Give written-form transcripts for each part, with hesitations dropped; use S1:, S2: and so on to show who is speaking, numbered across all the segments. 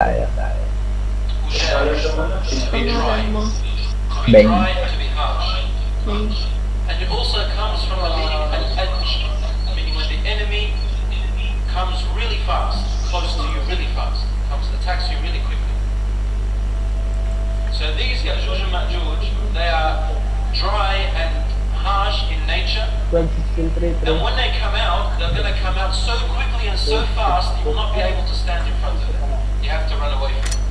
S1: tayo.
S2: To be dry. To be
S1: Bang.
S2: dry and to be harsh. And it also comes from the meaning al-adj, meaning when the enemy comes really fast, close to you really fast, attacks you really quickly. So these Ya'juj and Ma'juj, they are dry and harsh in nature. And when they come out, they're going to come out so quickly and so fast, you will not be able to stand in front of them. You have to run away from them.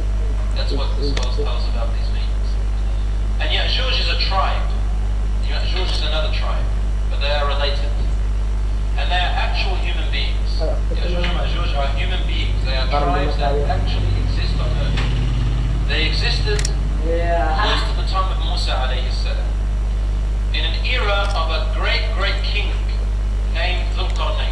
S2: That's what the scholars tell us about these meanings. And Ya'juj is a tribe. Ya'juj is another tribe, but they are related. And they are actual human beings. Ya'juj and Ma'juj are human beings. They are tribes that actually exist on earth. They existed close to the time of Musa alayhi salam, in an era of a great king named Dhul-Qarnayn.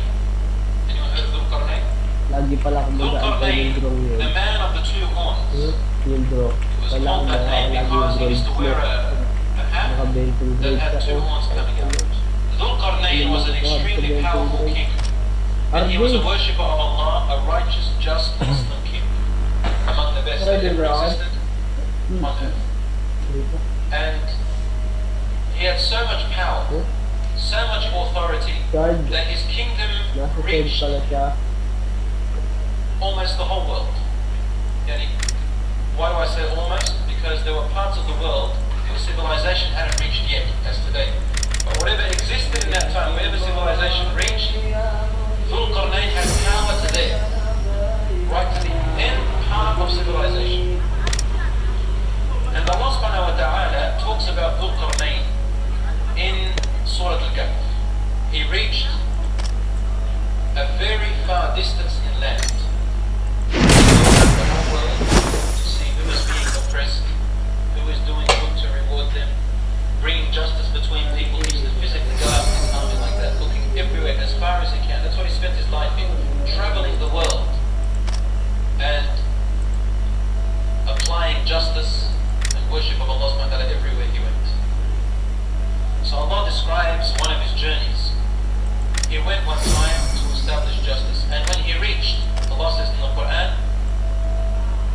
S2: Anyone heard of Dhul-Qarnayn? Dhul-Qarnayn, the man of the two horns. It was called that name because he used to wear a hat that had two horns coming out. Dhul-Qarnayn was an extremely powerful king. And he was a worshipper of Allah, a righteous, just Muslim king. Among the best that ever existed on earth. And he had so much power, so much authority, that his kingdom reached almost the whole world. Why do I say almost? Because there were parts of the world where civilization hadn't reached yet, as today. But whatever existed in that time, wherever civilization reached, Dhul-Qarnayn had power to there, right to the end part of civilization. And Allah subhanahu wa ta'ala talks about Dhul-Qarnayn in Surah Al-Kahf. He reached a very far distance inland, the whole world, to see who is being oppressed, who is doing good to reward them, bringing justice between people. He used to physically go out in his army like that, looking everywhere as far as he can. That's what he spent his life in, traveling the world and applying justice and worship of Allah subhanahu wa ta'ala everywhere he went. So Allah describes one of his journeys. He went one time to establish justice, and when he reached, Allah says in the Quran,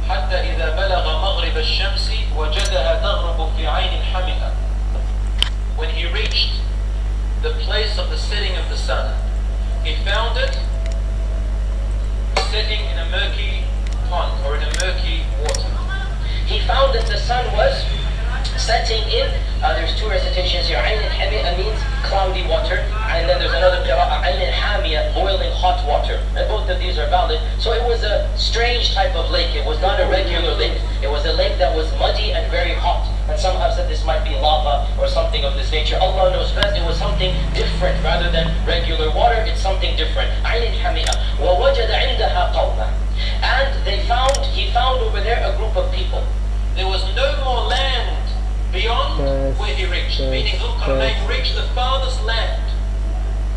S2: حتى إذا بلغ مغرب الشمس وجدها تغرب في عين حمئة. When he reached the place of the setting of the sun, he found it setting in a murky pond or in a murky water. He found that the sun was setting in, there's two recitations here. Ayn al-Hamiya means cloudy water, and then there's another qira'ah, Ayn al-Hamiya, boiling hot water. And both of these are valid. So it was a strange type of lake. It was not a regular lake. It was a lake that was muddy and very hot. And some have said this might be lava or something of this nature. Allah knows best. It was something different rather than regular water. It's something different. Ayn al-Hamiya. وَوَجَدَ عِنْدَهَا قَوْمًا. And he found over there a group of people. There was no more land beyond where he reached, meaning Dhul-Qarnayn reached the farthest land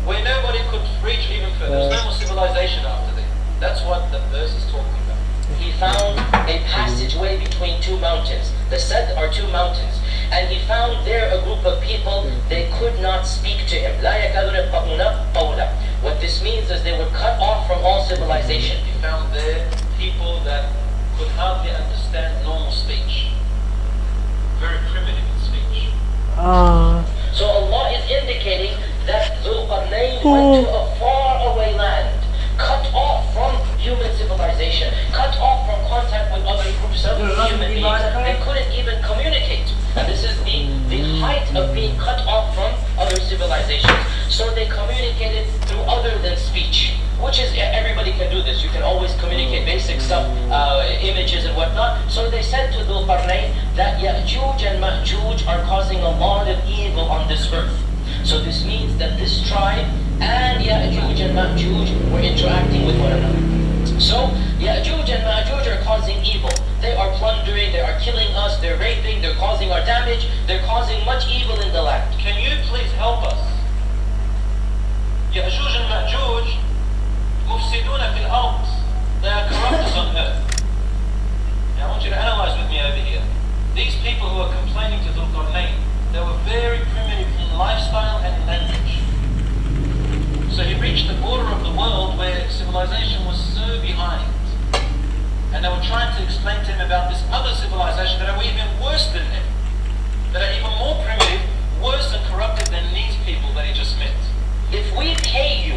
S2: where nobody could reach even further. There's no more civilization after that. That's what the verse is talking about. He found a passageway between two mountains. The Sad are two mountains. And he found there a group of people, they could not speak to him. لَا يَكَادُونَ يَفْقَهُونَ قَوْلًا. What this means is they were cut off from all civilization. He found there people that could hardly understand normal speech. Very primitive in speech. So Allah is indicating that Dhul-Qarnayn went to a faraway land, cut off from human civilization, cut off from contact with other groups of human beings. They couldn't even communicate. And this is the height of being cut off from other civilizations. So they communicated through other than speech, which is, everybody can do this. You can always communicate basic stuff, images and whatnot. So they said to Dhul-Qarnayn that Ya'juj and Ma'juj are causing a lot of evil on this earth. So this means that this tribe and Ya'juj and Ma'juj were interacting with one another. So Ya'juj and Ma'juj are causing evil. They are plundering, they are killing us, they're raping, they're causing our damage, they're causing much evil in the land. Can you please help us? Ya'juj and Ma'juj mufsiduna fil ard. They are corruptors on earth. Now I want you to analyze with me over here. These people who are complaining to Dhul-Qarnayn, they were very primitive in lifestyle and in language. So he reached the border of the world where civilization was so behind. And they were trying to
S1: to explain to him about this other civilization that are even worse than them, that are even more primitive, worse and corrupted than these people that he just met.
S2: If we pay you,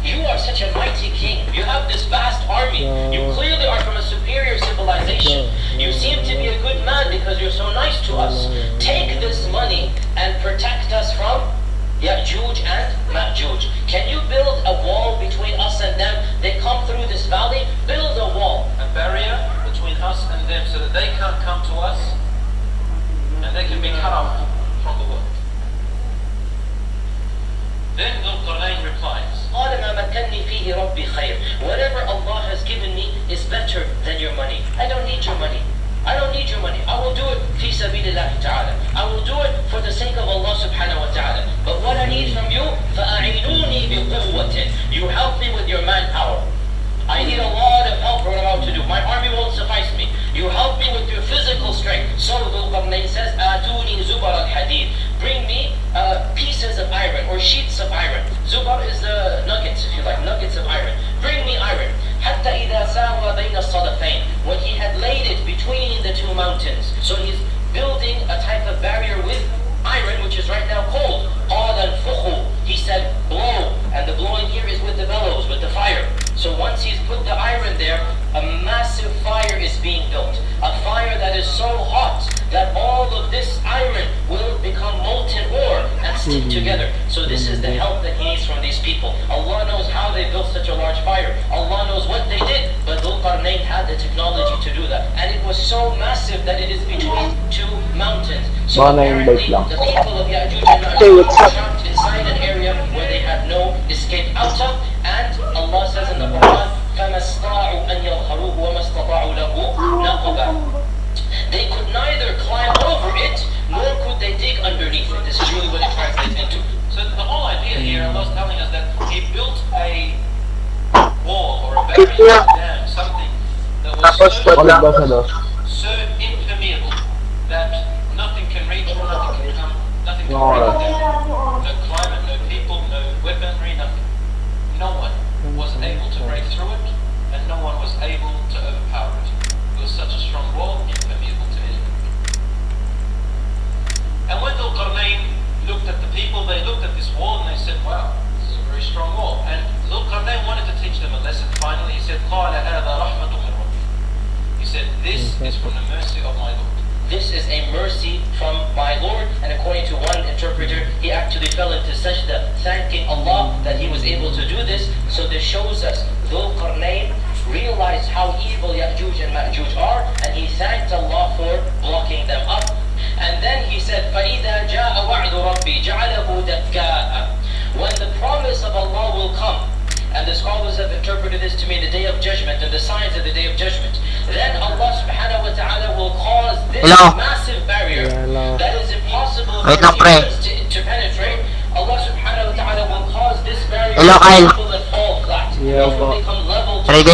S2: you are such a mighty king. You have this vast army. You clearly are from a superior civilization. You seem to be a good man because you're so nice to us. Take this money and protect us from Ya'juj and Ma'juj. Can you build a wall between us and them? They come through this valley. Build a wall.
S1: A barrier between us and them so that they can't come to us and they can be cut off from the world. Then Dhul-Qarnayn replies,
S2: whatever Allah has given me is better than your money. I don't need your money. I don't need your money. I will do it fi sabilillah ta'ala. I will do it for the sake of Allah subhanahu wa ta'ala. But what I need from you, فَأَعِنُونِي بِقُوَّةٍ. You help me with your manpower. I need a lot of help for what I'm about to do. My army won't suffice me. You help me with your physical strength. So Dhul-Qarnayn says, آتوني زبر الحديد. Bring me pieces of iron or sheets of iron. Zubar is the nuggets, if you like, nuggets of iron. Bring me iron. حتى إذا ساوى بين الصدفين. When he had laid it between the two mountains. So he's building a type of barrier with iron, which is right now cold. قال انفخوا. He said blow, and the blowing here is with the bellows, with the fire. So once he's put the iron there, a massive fire is being built. A fire that is so hot that all of this iron will become molten ore and stick together. So this is the help that he needs from these people. Allah knows how they built such a large fire. Allah knows what they did, but Dhul-Qarnayn had the technology to do that. And it was so massive that it is between two mountains. So apparently the people of Ya'juj and Ma'juj were trapped inside an area where they had no escape out of. And Allah says in the Quran, فَمَا اسْطَاعُوا أَنْ يَظْهَرُوهُ وَمَا اسْتَطَاعُوا لَهُ نَقْبًا. They could neither climb over it, nor could they dig underneath it. This is really what it translates into.
S1: so the whole idea here, Allah's telling us that he built a wall or a barrier, dam, something that was so impermeable that nothing can reach, nothing can come, nothing can break it down. No climate, no people, no weaponry, nothing. No one was able to break through it, and no one was able to overpower it. It was such a strong wall, impermeable to anything. And when Dhul-Qarnayn looked at the people, they looked at this wall and they said, wow, this is a very strong wall. And Dhul-Qarnayn wanted to teach them a lesson. Finally, he said, قَالَ هَذَا رَحْمَةٌ مِّن رَبِّي. He said, this is from the mercy of my Lord.
S2: This is a mercy from my Lord, and according to one interpreter, he actually fell into sajda, thanking Allah that he was able to do this. So this shows us Dhul-Qarnayn realized how evil Ya'juj and Ma'juj are, and he thanked Allah for blocking them up. And then he said, فَإِذَا جَاءَ وَعْدُ رَبِّي جَعَلَهُ دَكَّاءً. When the promise of Allah will come, and the scholars have interpreted this to mean the day of judgment and the signs of the day of judgment, then Allah subhanahu wa ta'ala will cause this massive barrier that is impossible for humans to penetrate. Allah subhanahu wa ta'ala will cause this barrier to fall flat. It will become level to and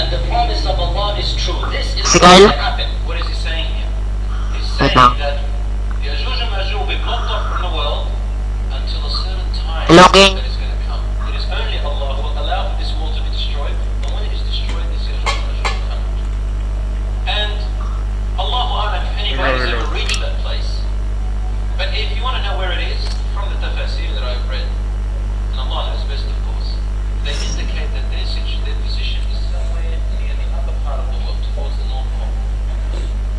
S2: the promise of Allah is true. This is what will happen.
S1: What is he saying here? He's saying that Ya'juj and Ma'juj will be blocked off from the world until a certain time that is going to come. It is only Allah who will allow this wall to be destroyed, and when it is destroyed, this Ya'juj and Ma'juj will come. And Allahu A'lam if anybody's ever reached that place. But if you want to know where it is, from the tafsir that I've read, and Allah knows best of course, they indicate that their position is somewhere near the upper part of the world, towards the North Pole,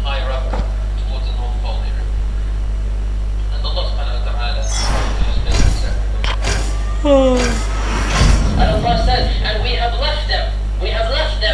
S1: higher up towards the North Pole area. And Allah subhanahu wa ta'ala knows best exactly.
S2: And Allah says, and we have left them,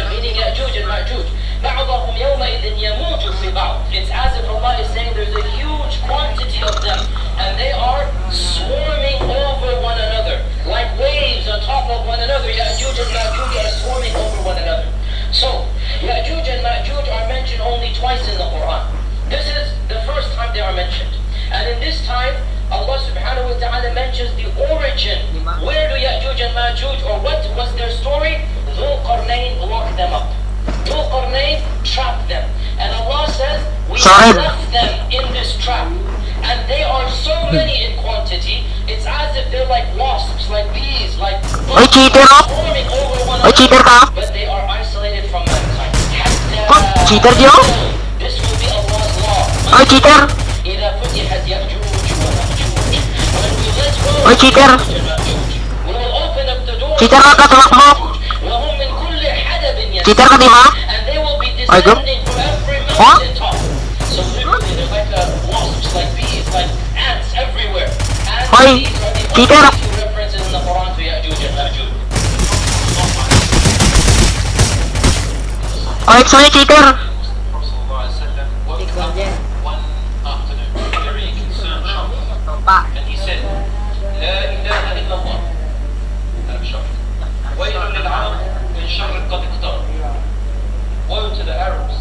S2: meaning Ya'juj and Ma'juj. بَعْضَهُمْ يَوْمَئِذٍ يَمُوجُ فِي بَعْضٍ. It's as if Allah is saying there's a huge quantity of them, and they are swarming over one another, like waves on top of one another. Ya'juj and Ma'juj are swarming over one another. So, Ya'juj and Ma'juj are mentioned only twice in the Quran. This is the first time they are mentioned. And in this time, Allah subhanahu wa ta'ala mentions the origin. Where do Ya'juj and Ma'juj, or what was their story? Dhul-Qarnayn locked them up. Dhul-Qarnayn trapped them. And Allah says, we have left them in this trap. And they are so many in quantity, it's as if they're like wasps, like bees, like bugs, swarming over one another. But they are
S3: Cheater Joe?
S2: This will be Allah's law.
S3: Oy, cheater!
S2: إذا فتحت يأجوج ومأجوج. When we let go
S3: Oy, cheater!
S2: we will open up the door.
S3: Cheater ka, tumakbo!
S2: وهم من كل حدب ينسلون.
S3: Cheater ka, di ba?
S2: And they will be
S3: Ay, go.
S2: descending from every
S3: Huh?
S2: mountain top. So literally they're like wasps, like bees, like ants everywhere. And
S3: Oy,
S2: these are the
S3: cheater!
S2: only two references in the Quran to Ya'juj and Ma'juj.
S3: Oy, sorry, cheater!
S1: One afternoon, very concerned shop, and he said, لا إله إلا الله. أنا بشوف. ويل للعرب من شر قد اقترب. Woe to the Arabs.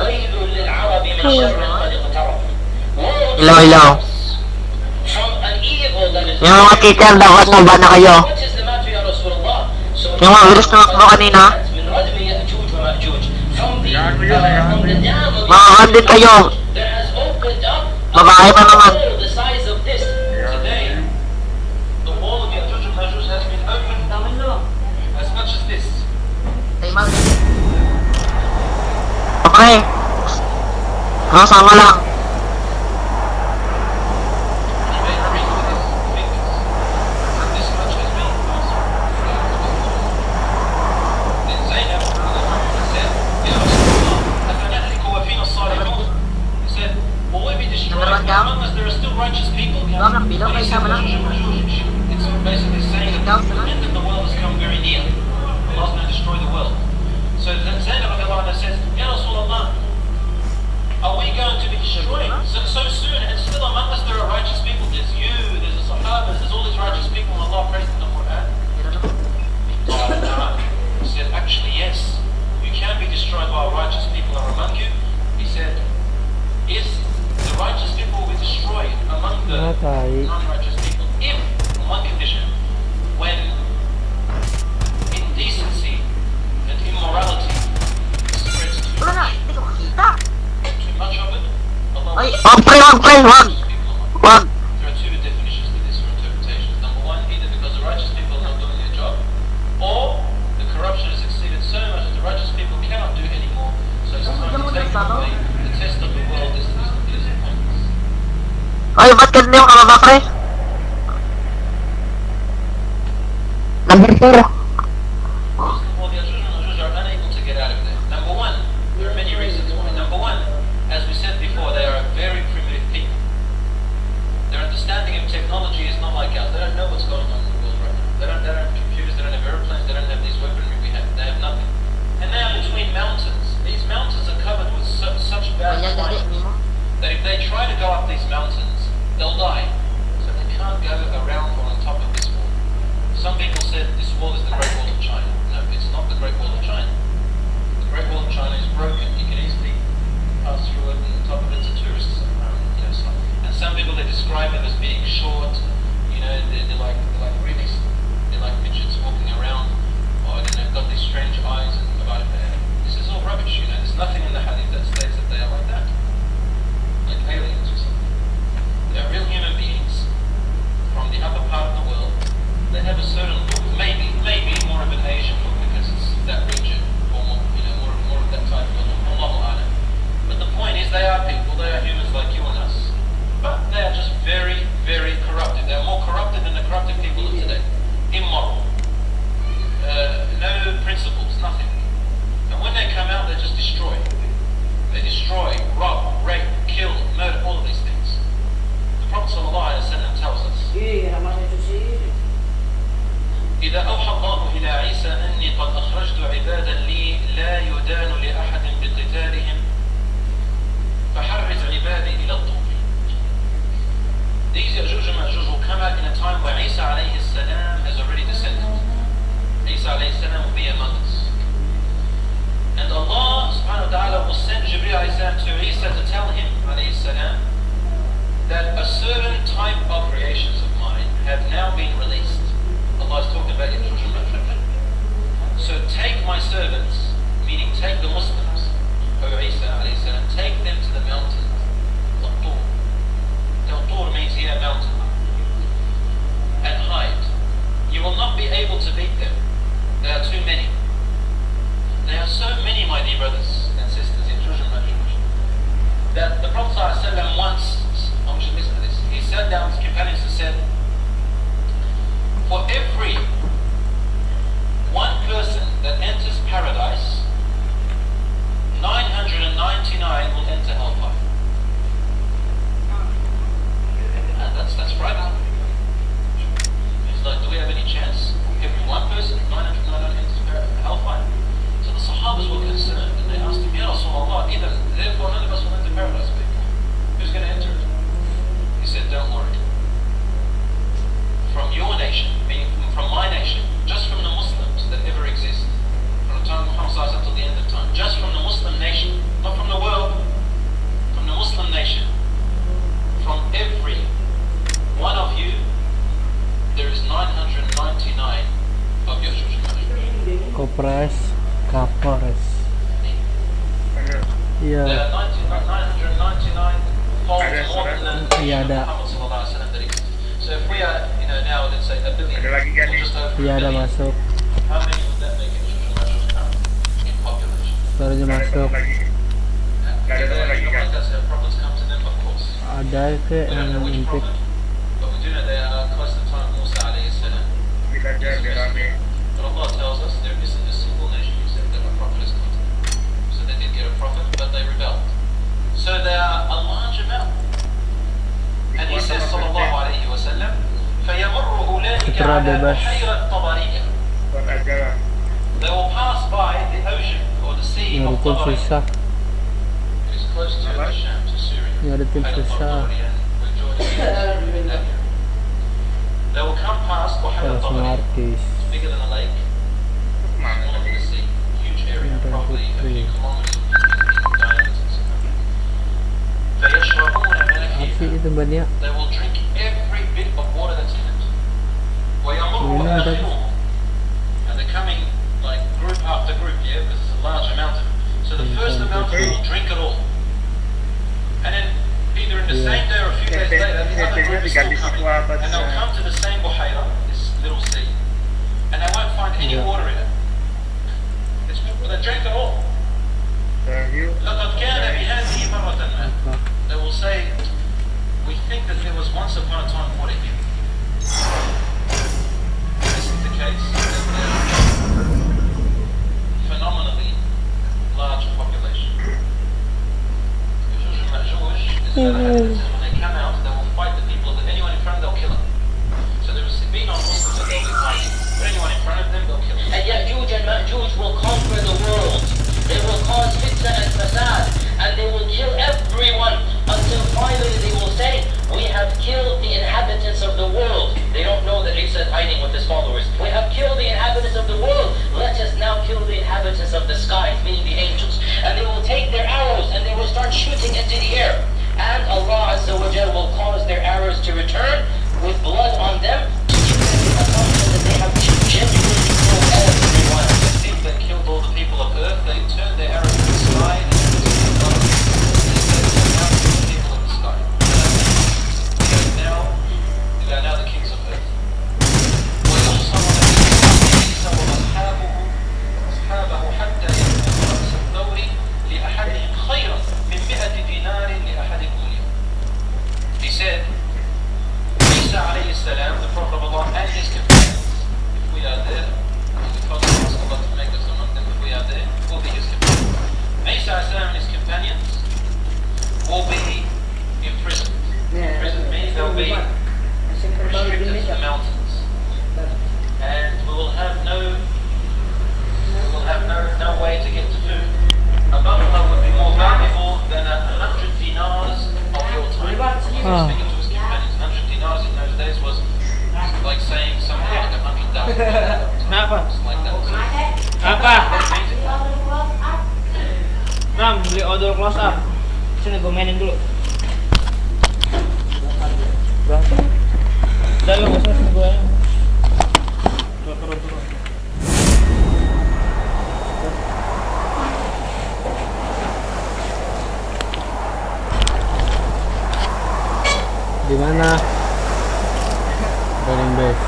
S2: ويل للعرب من شر قد اقترب. Woe to
S3: Hello,
S2: the
S3: hello.
S2: Arabs from an evil that is
S3: Yung mga cheater, dapat mo ba na kayo?
S2: What is the matter, Ya Rasulullah? So
S3: Yung mga virus na makbo kanina,
S2: من ردم يأجوج ومأجوج. From the dam of
S3: mga handit kayo.
S2: that has opened up
S3: Babae pa naman.
S2: hole the size of this.
S1: Today, the wall of Ya'juj and Ma'juj has been opened as much as this.
S3: Okay. Sama lang.
S1: He made a ring with his fingers, and this much has been passed. Then Zainab said, Ya Rasulullah, أفنهلك وفينا الصالحون? He said, will we be destroyed among us? There are still righteous people. When he said Ya'juj and Ma'juj, it's basically saying that the end of the world has come very near. Allah's going to destroy the world. So then Zainab says, Ya Rasulullah, are we going to be destroyed so soon? And still among us there are righteous people. There's you, there's the Sahabas, there's all these righteous people Allah praised in the Quran. He said, actually yes, you can be destroyed while righteous people are among you. He said, is the righteous people will be destroyed among the non-righteous people if, on one condition, when indecency and immorality spreads too much. Too much of it, Allah will
S3: Wag, pre, wag, pre, wag. Wag.
S1: There are two definitions to this, or interpretations. Number one, either because the righteous people are not doing their job, or the corruption has exceeded so much that the righteous people cannot do anymore. So it's time to take them away. The test of the world is pointless.
S3: Oy, ba't ganun yung kababa, pre? Number 4.
S1: Well, the Ya'juj and Ma'juj are unable to get out of there. Number one, there are many reasons why. Number one, as we said before, they are a very primitive people. Their understanding of technology is not like ours. They don't know what's going on in the world right now. They don't have computers, they don't have airplanes, they don't have these weaponry we have. They have nothing. And they are between mountains. These mountains are covered with such bad climate that if they try to go up these mountains, they'll die. So they can't go around or on top of this wall. Some people said this wall is the Great Wall of China. No, it's not the Great Wall of China. The Great Wall of China is broken. You can easily pass through it, and on top of it's a tourist and some people they describe it as being short. You know, they're like really, they're like midgets walking around, or then they've got these strange eyes and about this is all rubbish. You know, there's nothing in the hadith that states that they are like that, like aliens or something. They're real human beings. For every one person that enters paradise, 999 will enter hellfire. And that's frightening. It's like, do we have any chance? Every one person, 999 enters hellfire. So the Sahabas were concerned and they asked him, Ya Rasulullah, therefore none of us will enter paradise. Who's going to enter it? He said, don't worry. From your nation, meaning from my nation, just from the Muslims that ever exist, from the time of Muhammad until the end of time, just from the Muslim nation, not from the world, from the Muslim nation, from every one of you, there is 999 of your children.
S4: Kopres, kapores.
S1: There
S4: Iya,
S1: are 999 folds more than the
S4: Iya, ada.
S1: Muhammad sallallahu alaihi wasallam that exists. So if we are, now let's say a billion, or just over
S4: iya
S1: a
S4: ada
S1: billion,
S4: masuk.
S1: how many would that make in population?
S4: Barunya masuk.
S1: If they don't want us to have problems come to them, of course.
S4: Ada ke
S1: We don't know which
S4: intip.
S1: problem, but we do know they are close to the time of Musa alayhi salam. But Allah tells us there isn't a single nation except that a prophet has come to them. So they did get a prophet, but they rebelled. So they are a large amount. And he says, sallallahu alayhi wa sallam, فَيَمُرُّ أُولَٰئِكَ عَلَى بُحَيْرَةٍ طَبَرِيَّةٍ. They will pass by the ocean or the sea
S4: Ini
S1: of
S4: ada tim
S1: Tabariya.
S4: susah.
S1: It is close to Sham, to Syria.
S4: Ini ada tim susah.
S1: They will come past Buhayra
S4: Terus
S1: Tabariya.
S4: markis.
S1: It's bigger than a lake, smaller than a sea, huge area, probably a few kilometers in diameter. فَيَشْرَبُونَ مَا
S4: Apa
S1: فِيهَا.
S4: sih itu banyak?
S1: They will drink every bit of water that's in it. وَيَمُرُّ
S4: Ini ada.
S1: آخِرُهُمْ. And they're coming like group after group, yeah, because it's a large amount of it. So the first amount will drink it all. And then either in the same day or a few days later, the other group is still coming. And they'll come to the same buhaira, this little sea, and they won't find any water in it. They drank it all. لَقَدْ كَانَ بِهَذِهِ مَرَّةً مَا. They will say, we think that there was once upon a time water here. This is the case that there are phenomenally large population. When they come out, they will fight the people. Anyone in front of them, they'll kill them. So there will be non-Muslims that they'll be fighting. But anyone in front of them, they'll kill them.
S2: And Ya'juj and Ma'juj will conquer the world. They will cause fitna and fasad, and they will kill everyone until finally they will say, we have killed the inhabitants of the world. They don't know that Isa is hiding with his followers. We have killed the inhabitants of the world. Let us now kill the inhabitants of the skies, meaning the angels. And they will take their arrows and they will start shooting into the air. And Allah Azza wa Jal will cause their arrows to return with blood on them to give them the assumption that they have genuinely killed everyone.
S1: They think they killed all the people of earth. They turned their arrows to the sky and they killed all the people of the sky. They are now the kings of earth. أصحابه حتى يكون رأس الثور لأحدهم خيرا من 100 دينار لأحدكم اليوم. He said, Isa alayhi salam, the Prophet of Allah, and his companions, if we are there, because we ask Allah to make us among them, if we are there, will be his companions. Isa alayhi salam and his companions will be imprisoned. Imprisoned means they'll be restricted to the mountains, and we will have no way to get to food. A buffalo would be more valuable than 100 dinars of your time. Speaking to his companions, 100 dinars in those days was like saying something like 100,000.
S5: Kenapa?
S1: Like that.
S5: Apa? Ram, beli odol close up. Sini gue mainin dulu.
S4: Berapa?
S5: Udah lo gak usah sini gue aja. Turun.
S4: Di mana? Running base.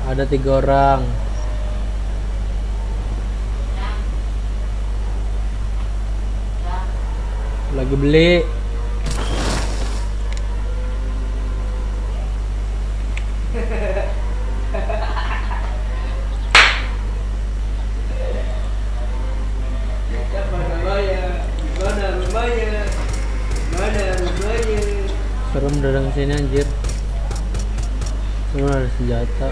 S4: Ada 3 orang. Lagi beli. Serem datang sini anjir. Semua ada senjata.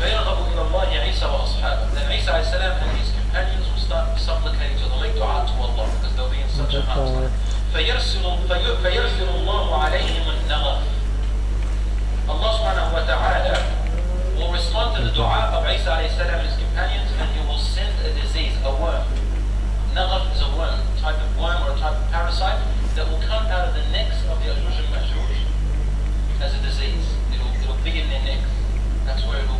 S1: فيرغب إلى الله عيسى وأصحابه. Then Isa alayhi salam and his companions will start supplicating to Allah, make dua to Allah, because they'll be in such a hard time. فيرسل الله عليهم النغف. Allah subhanahu wa ta'ala will respond to the dua of Isa alayhi salam and his companions, and he will send a disease, a worm. Naghaf is a worm, type of worm or a type of parasite that will come out of the necks of the Ya'juj and Ma'juj as a disease. It'll be in their necks. That's where the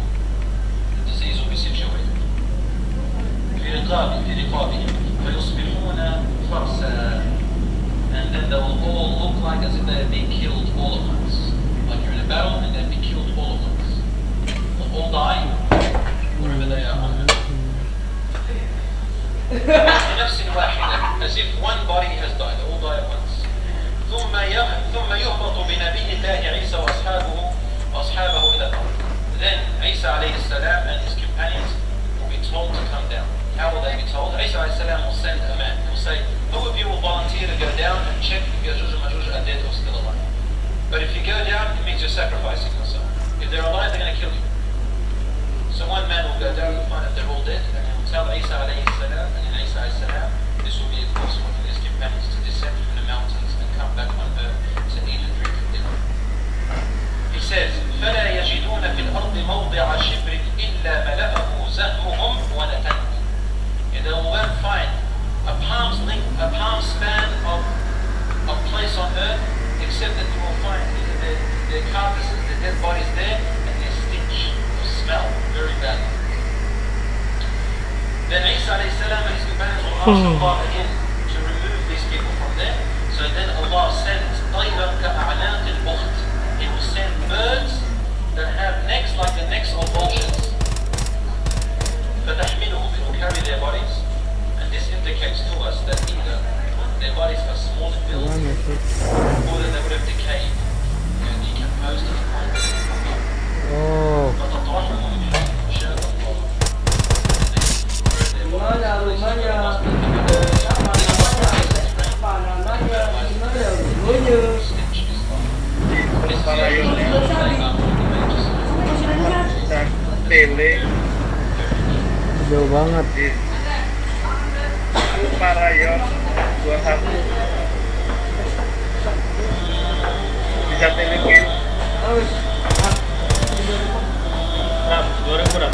S1: disease will be situated. في رقابهم فيصبحون فرسا, and then they will all look like as if they had been killed all at once. Like you're in a battle and they'd be killed all at once. They'll all die wherever they are. بنفس واحدة, as if one body has died, they all die at once. ثم يهبط بنبي الله عيسى وأصحابه إلى الأرض. Then Isa alayhi salam and his companions will be told to come down. How will they be told? Isa alayhi salam will send a man. He will say, who of you will volunteer to go down and check if Ya'juj and Ma'juj are dead or still alive? But if you go down, it means you're sacrificing yourself. If they're alive, they're going to kill you. So one man will go down and find if they're all dead, and he will tell Isa alayhi salam, and then Isa alayhi salam, this will be of course one of his companions to descend from the mountains and come back on earth to eat and drink of dinner. He says, فَلَا يَجِدُونَ فِي الْأَرْضِ مَوْضِعَ شِبْرٍ إِلَّا مَلَأَهُ زَهْرُهُمْ وَنَتَنُهُمْ. And they will then find a palm span of place on earth, except that you will find their carcasses, their dead bodies there, and their stench of smell very badly. Then Isa alayhi salam and his companions will ask Allah again to remove these people from there. So then Allah sends طَيْرًا كَأَعْنَاقِ الْبُخْتِ. He will send birds that have necks like the necks of vultures. فَتَحْمِلُهُمْ, it will carry their bodies. And this indicates to us that either their bodies are small and built, or that they would have decayed and decomposed to the point where they will not. فَتَطْرَحُهُمْ شَاءَ اللَّهُ.
S4: Jauh banget.
S6: Itu Parayon 21 bisa telekin.
S5: Ram, 2000 ram.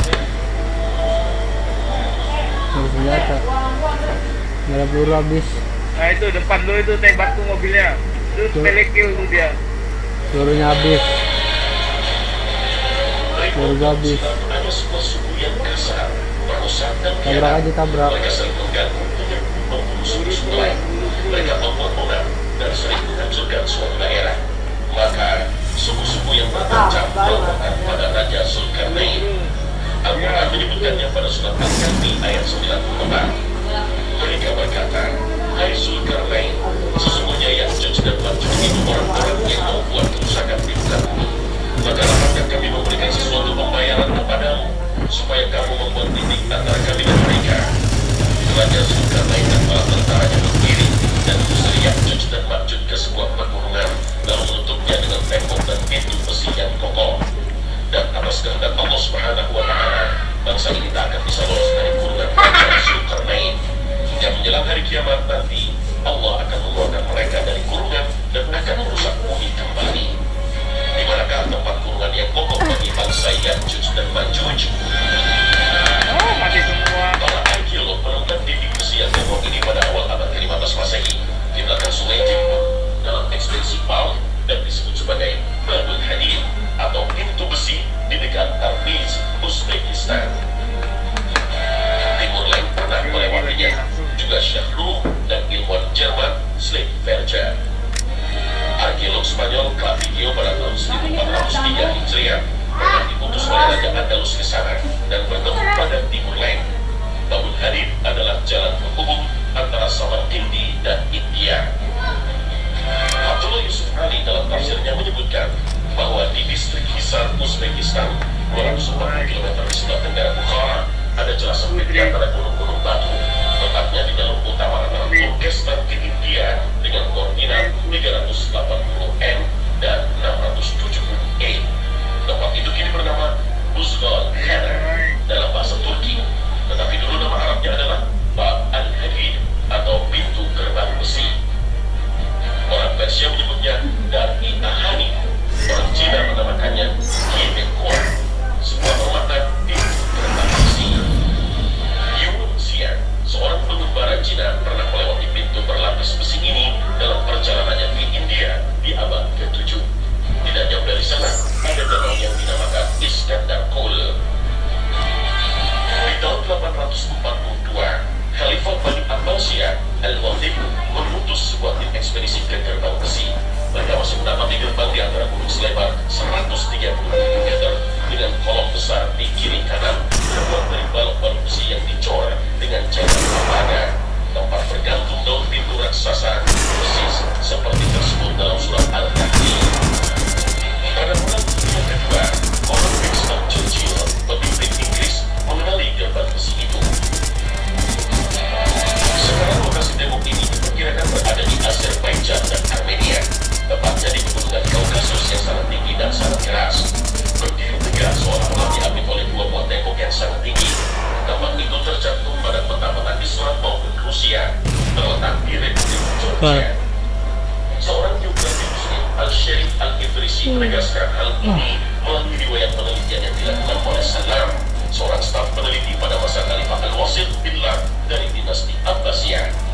S4: Harus senjata. Nggak ada peluru habis.
S6: Nah itu depan lu itu tembak tuh mobilnya. Itu telekill tuh dia.
S4: Pelurunya habis. Peluru habis.
S7: Ada sebuah suku yang kasar, merusak dan
S4: Tabrak aja tabrak.
S7: mereka sering mengganggu dengan membunuh suku-suku lain. Mereka membuat onar dan sering menghancurkan suatu daerah. Maka suku-suku yang bertanggung melaporkan pada Raja Zulkarnain. Al-Quran menyebutkannya pada surat Al-Kahfi ayat 94. Mereka berkata, hai Zulkarnain, sesungguhnya Ya'juj dan Ma'juj itu orang-orang yang membuat kerusakan di muka bumi. Maka apakah kami memberikan sesuatu pembayaran kepadamu supaya kamu membuat titik antara kami dan mereka? Raja Zulkarnain dan bala tentaranya berdiri dan mengusir Ya'juj dan Ma'juj ke sebuah pegunungan, lalu menutupnya dengan tembok dan pintu besi yang kokoh. Dan atas kehendak Allah Subhanahu wa Ta'ala, bangsa ini tak akan bisa lolos dari kurungan Raja Zulkarnain. Hingga menjelang hari kiamat nanti, Allah akan mengeluarkan mereka dari kurungan dan akan merusak bumi kembali. Di manakah tempat kurungan yang kokoh bagi bangsa Ya'juj dan Ma'juj?
S6: Oh, mati semua.
S7: Para arkeolog menemukan titik besi yang tembok ini pada awal abad ke-15 Masehi di belakang sungai Chiken dalam ekspedisi Pake dan disebut sebagai Babul Hadid atau pintu besi di dekat Tabriz, Uzbekistan. Timur Lain pernah melewatinya, juga Sahur dan ilmuwan Jerman Wkwk. Arkeolog Spanyol Clavijo pada tahun 1403 Hijriah pernah diputus oleh Raja Andalus ke sana dan bertemu pada Timur Lain. Babul Hadid adalah jalan penghubung antara Samarkandi dan India. Abdullah Yusuf Ali dalam tafsirnya menyebutkan bahwa di distrik Hisar, Uzbekistan, 240 km di sebelah tenggara Bukhara, ada celah sempit di antara gunung-gunung batu, tepatnya di jalur utama antara Turkestan ke India dengan koordinat 380 m dan 670 e. Tempat itu kini bernama Buzgol Khanah dalam bahasa Turki, tetapi dulu nama Arabnya adalah Bab al-Hadid atau pintu gerbang besi. Orang Persia menyebutnya Dari Ahani, orang Cina menamakannya Chiken, sebuah bermakna pintu gerbang besi. Seorang pengembara Cina pernah melewati pintu berlapis besi ini dalam perjalanannya ke India di abad ke-7. Tidak jauh dari sana ada danau yang dinamakan Iskandar Kola. Di tahun 842, Khalifah Bani Abbasiyah Al-Wahid mengutus sebuah tim ekspedisi ke gerbang besi. Mereka masih mendapati gerbang di antara gunung selebar 130 meter dengan kolom besar di kiri kanan terbuat dari balok-balok besi yang dicor dengan cairan tembaga. Tempat bergantung daun pintu raksasa persis seperti tersebut dalam surat Al-Kahfi. Pada bulan yang kedua, orang Winston Churchill, pemimpin Inggris, mengenali gerbang besi itu. Sekarang lokasi tembok ini diperkirakan berada di Azerbaijan dan Armenia, tepatnya di pegunungan Kaukasus yang sangat tinggi dan sangat keras. Berdiri tegak seolah-olah diapit oleh dua buah tembok yang sangat tinggi. Tempat itu tercantum pada peta-peta Islam maupun Rusia, terletak di Republik Georgia. Seorang geografi Muslim, Al-Sharif Al-Idrisi, menegaskan hal ini melalui riwayat penelitian yang dilakukan oleh Salam, seorang staf peneliti pada masa Khalifah Al-Wasil Billah dari dinasti Abbasiyah.